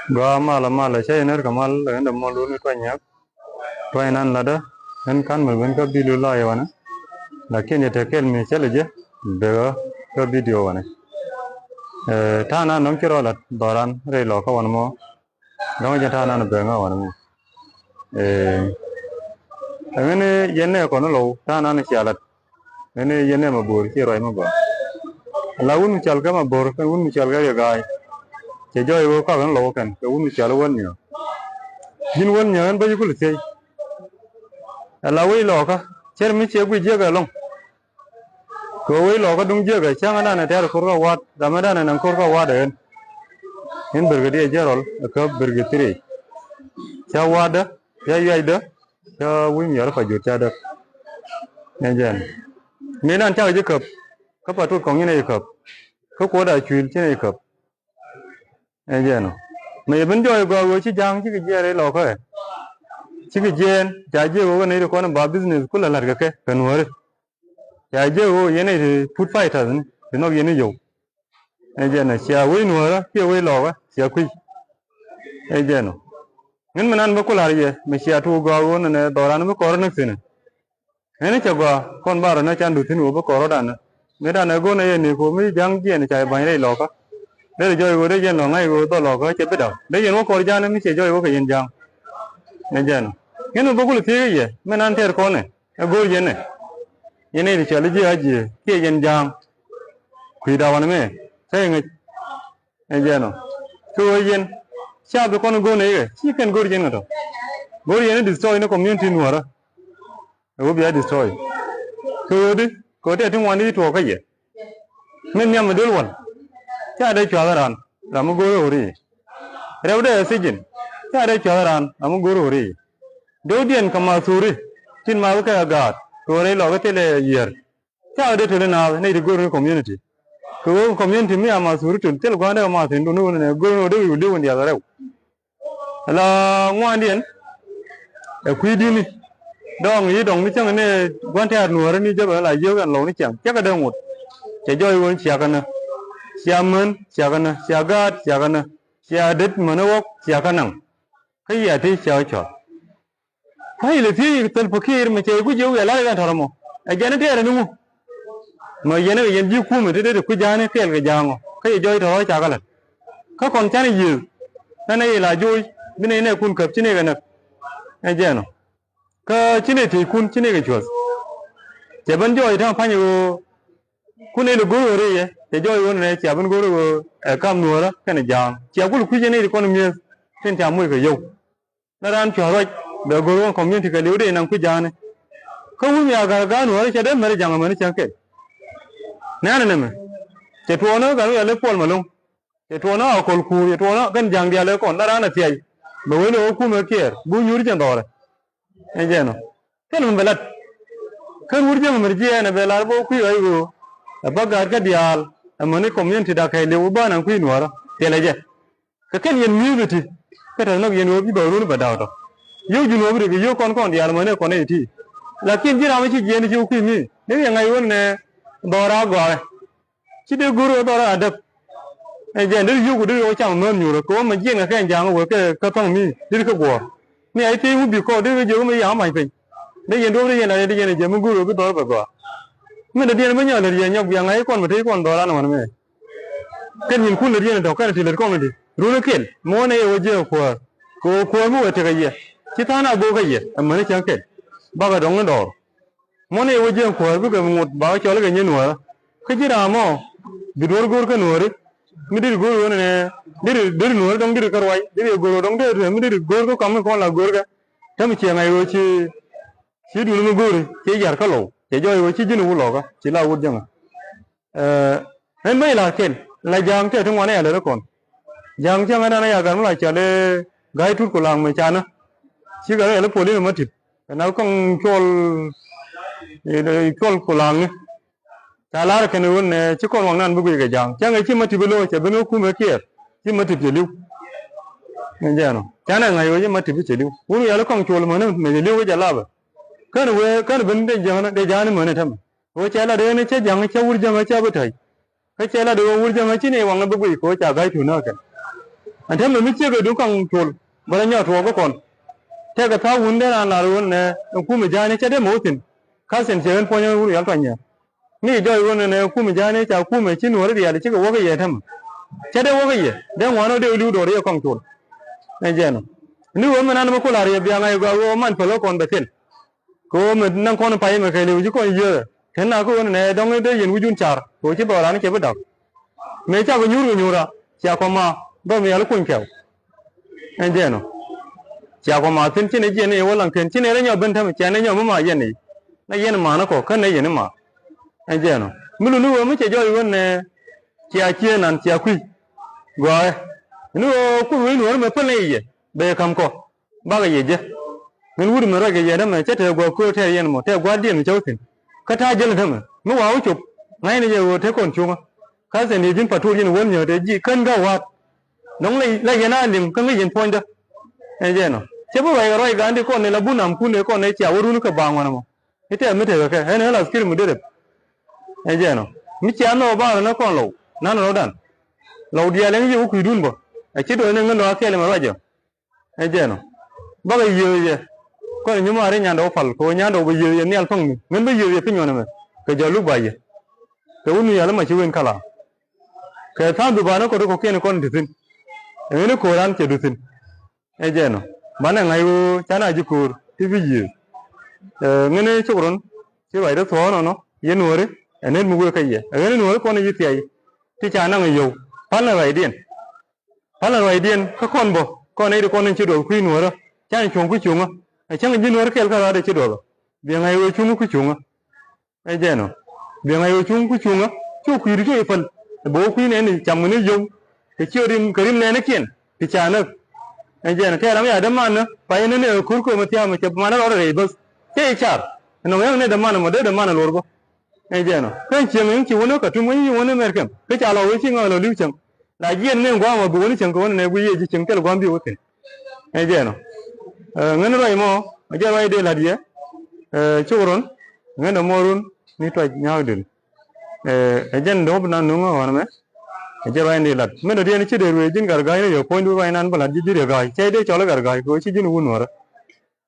Gua mala saya ner kamal enda molu ni tuanya nan lada kan kan melben ka bilu la ya wana lakin ya tekel mi chale je bega ka video wana thana nong kiro la doran re lo ka wana mo dong ja thana na benga wana mo ngene yenne ko no lo thana na chalat ngene yenne ma bor ki roi ma ba lawun chal ka ma bor ka un chal ga ya gai che joy wo ka kan lo kan ka un chal won yo jin won nyan ba yukul sei lawi lo ka cher mi che gu je ga long ko wi lo ka dung je ga chang ana na ter ko ka wat ramadan nan ko ka wa den hin bergedi jerol ka bergetri cha wada ya yaida cha wi mi fa ju cha da njen mi nan cha je ka pa tu kong ni ka ko ko da chwil che ni ka njen mi ben joy go wo chi jang chi ge re lo ka chi ge jen ja je wo ne ko na ba business kula lar ga ke kan wor ya je wo ye ne food fighter ni no ye ne yo njen na sia wi no ra ke wi lo ga sia kui njen no ngin manan ba kula ye mi sia tu go wo ne doran ba ko na sine ene cha go kon ba na chan du tin wo ba ko da na me da na go na ye ni ko mi jang je ne cha ba re lo ka để cho cô đấy dân lo ngay cô to lo có chết biết đâu đấy dân có coi ra nó mới sẽ cho cô cái dân giang nên dân cái nó bốc lên thế gì mình ăn theo con này cô dân này dân này thì chờ lấy gì cái dân giang quỳ đầu anh mấy thế người dân nó cô dân sao được con cô này chỉ cần cô dân rồi cô dân nó destroy nó community nữa rồi cô bị destroy cô đấy có thể thằng anh đi thua cái gì mình nhầm một đứa luôn cha đây cho ran ramu guru ri rewde sijin cha đây cho ran ramu guru ri dodian kama suri tin ma ka gat ko re lo ka tele yer cha đây tele na nei guru community ko community mi ama suri tun tel gwa na ma tin dunu ne guru de yu de won ya rew la ngwan dien e kwidi ni dong yi dong ni chang ne gwan ta nuor ni je ba la yo kan lo ni chang cha ka de ngut che joy won chia kan siamen siagana siagat siagana siadet manawok siakanang kai ya ti siao cho kai le fi tel fakir me che ku ju ya la ga tharamo a jana te ra nu ma yene yen ji ku me de ku jane tel ga jango kai joy tho cha kala ka kon chane yi na ne la joy bine ne kun kap chine ga na a jano ka chine ti kun chine ga chos che ban joy tha phanyo kun ne lu go re ye te joy won ne cha ban go ro kam nu ra ka ne jang cha ku ku je ne ko mi ten cha mu ka yo na ran cho ro de go ro community ka liu de nang ku ja ne ko mu ya ga nu ra cha de mer jang ma ne cha ke na ne me che to no ga le pol ma long che to no ko ku che to no kan jang dia le kon na ran na ti bo we no ku me ke bu nyu ri chen do re e je no ken mu belat kan wur je mer je ne belar bo ku ai go bagar ka dial amane community da kai lewu ba nan ku nuara teleje ka ken yen community ka ta no yen obi ba ru ba da to yu ju no bi yu kon dial mane kon ne ti lakin jira ma chi je ni ku mi ne ya ngai won ne dora gwa chi de guru dora adap e je ne yu ku de yo chang ma nyu ro ko ma je nga kan jang wo ka tong mi dir ka gwa mi ai ti u bi ko de je ma ya mai pe ne yen do de yen la de yen je mu guru bi dora ba gwa mình đã điên với nhau là điên nhau việc ấy còn mà thấy còn đó là mà mày cái nhìn khuôn là điên đâu cái là thì là con mình đi rồi nó kiện mua này ở dưới của mua cái gì chỉ thằng nào bố cái gì mà nó chẳng kiện bao cái đống nó đỏ mua này ở dưới của với cái một bao cho cái gì nữa cái gì nào mà đi rồi cái nữa đấy mình đi rồi này đi nữa đóng đi cái rồi đi rồi đóng đi rồi mình đi rồi cái cắm con là rồi cái thế mình chỉ ngày rồi chỉ đi nó rồi chỉ giờ cái lẩu che joy wo chi jinu lo ka chi la wut jang en mai la ken la jang te thong wane le kon jang chang ana ya gan la cha le gai tut ko lang me cha na chi ga le poli ma tip na kong chol ko lang ta la ken won ne chi kon wang nan bu ga jang chang chi ma tip lo che beno ku me kier chi ma tip liu ne ja no cha na ngai wo chi ma tip che liu wu ya le kong chol ma ne me liu ga la ba kan ben de jana mane tham wo chala de ne che jang che wur jang cha bu thai ka chala de wur jang chi ne wang bu ko cha gai thu na ka anh thêm mình chưa cái đúng không chuột bây giờ nhỏ chuột có còn theo cái thao vấn đề là luôn nè cũng mình ra này chắc đấy mỗi tin khác sen chơi phong nhau rồi phải nhỉนี่จอยวันนี้คู่มือจานนี่จากคู่มือชิ้นหัวเดียวที่ก็ว่ากันยังทำเช่นเดียวกันยังเดี๋ยววันนั้นเดี๋ยวดูดอรีของตัวนี่เจ้านี่ว่ามันนั่นมันก็ลารีเบียงไงก็ว่ามันพลอกคนแบบนี้ก็มันนั่งคนไปมันเคยเลี้ยงจุกคนเยอะเห็นนักคนเนี่ยต้องได้ยินวิจุนชาร์ก็ชิบะร้านเก็บดักไม่ใช่ก็ยูระจากความมาบ่มีอะไรคุ้นเกี่ยวนี่เจ้าจากความมาถึงที่นี่เจ้านี่ว่าหลังถึงที่นี่เรื่องบันเทิงเจ้านี่ยังไม่มาเย็นนี่นั่นเย็นมานะก็ขึ้นนี่เย็นมา anh chị nó mình nuôi mới chơi cho con này chia nàn chia quy rồi nuôi cũng nuôi mà phân này gì bây giờ có ba cái gì chứ mình nuôi mà rồi cái gì đó mà chết rồi cô theo yên một theo quan điểm cháu thì cái thay chơi là thế mà nó vào chụp ngay bây giờ thế còn chung cái gì này chính phải thu tiền vốn nhiều để gì cân cao hoạt nóng lấy cái nào điểm cân cái gì point đó anh chị nó chứ bây giờ rồi cái anh con này là bún nằm cuốn này con này chảo run cái bàng mà cái thế mới thấy cái này là skill mới được anh chị nó mi chán nó bao nó còn lâu nó đàn lâu đi lên cái vụ đun bò ai chết rồi nên nó kia là mà giờ anh chị nó bao giờ giờ con nhưng mà đấy nhà đâu phải có nhà đâu bây giờ nhà phong mình bây giờ cái nhỏ này cái giờ lúc bây giờ cái uống nhiều lắm mà chưa quên cả là cái thằng tụi nó có được cái con được tin cái nó cố gắng chơi được tin anh chị nó bạn này ngày chán ai chịu cố thì bây giờ nghe này chụp rồi chứ vậy đó thôi nó yên nuôi đấy anh em mua cái gì anh em nuôi con này như thế thì chả năng người dùng phát là vậy điên các con bò con này được con nên chưa đủ quy nuôi đâu chả chung quy chung á chẳng như nuôi cái ra để chưa đủ việc ngày vui chung quy chung á ai vậy nó việc ngày vui chung quy chung á chú quy được cái phần bố quy này thì chẳng muốn dùng thì chưa đi cái này nó kiện thì chả được ai vậy nó theo lắm nhà đâm ăn nữa phải nên là cuối cùng mà theo mà chụp mà nó đó rồi bớt cái chả nó nghe này đâm ăn mà đâm ăn là luôn anh chị nó cái chuyện mình chỉ muốn nó cả trung mấy muốn nó merkem cái chả lâu chứ ngồi là lưu chừng là yên nên qua mà bố nó chừng có này bây giờ chừng cái là quan biểu thế anh chị nó nghe nó vậy mà bây giờ vậy đây là gì chỗ rồi nghe nó mua luôn ní toại nhau được anh chị nó bên nó ngon lắm anh chị vậy đây là mấy đứa đi chơi được chính cả gai này point đuôi anh ăn bả đi được gai chơi đây cho nó cả gai có chứ chứ nó buồn rồi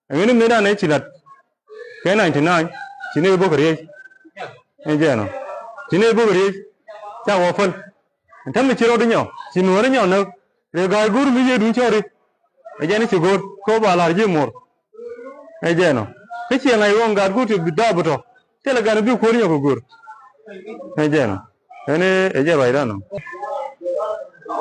anh ấy mấy đứa này chỉ là cái này thì này chỉ nên bố cái anh chị nó chỉ nên bố cái chào họ phân thằng mình chơi rồi đấy nhở chỉ nói đấy nhở nó rồi gai guru bây giờ đúng chưa đi anh chị nó chỉ guru có bà là gì more anh chị nó cái chuyện này ông gai guru thì bị đau bớt thế là gai nó bị khối nhiều guru anh chị nó cái này anh chị vậy đó nó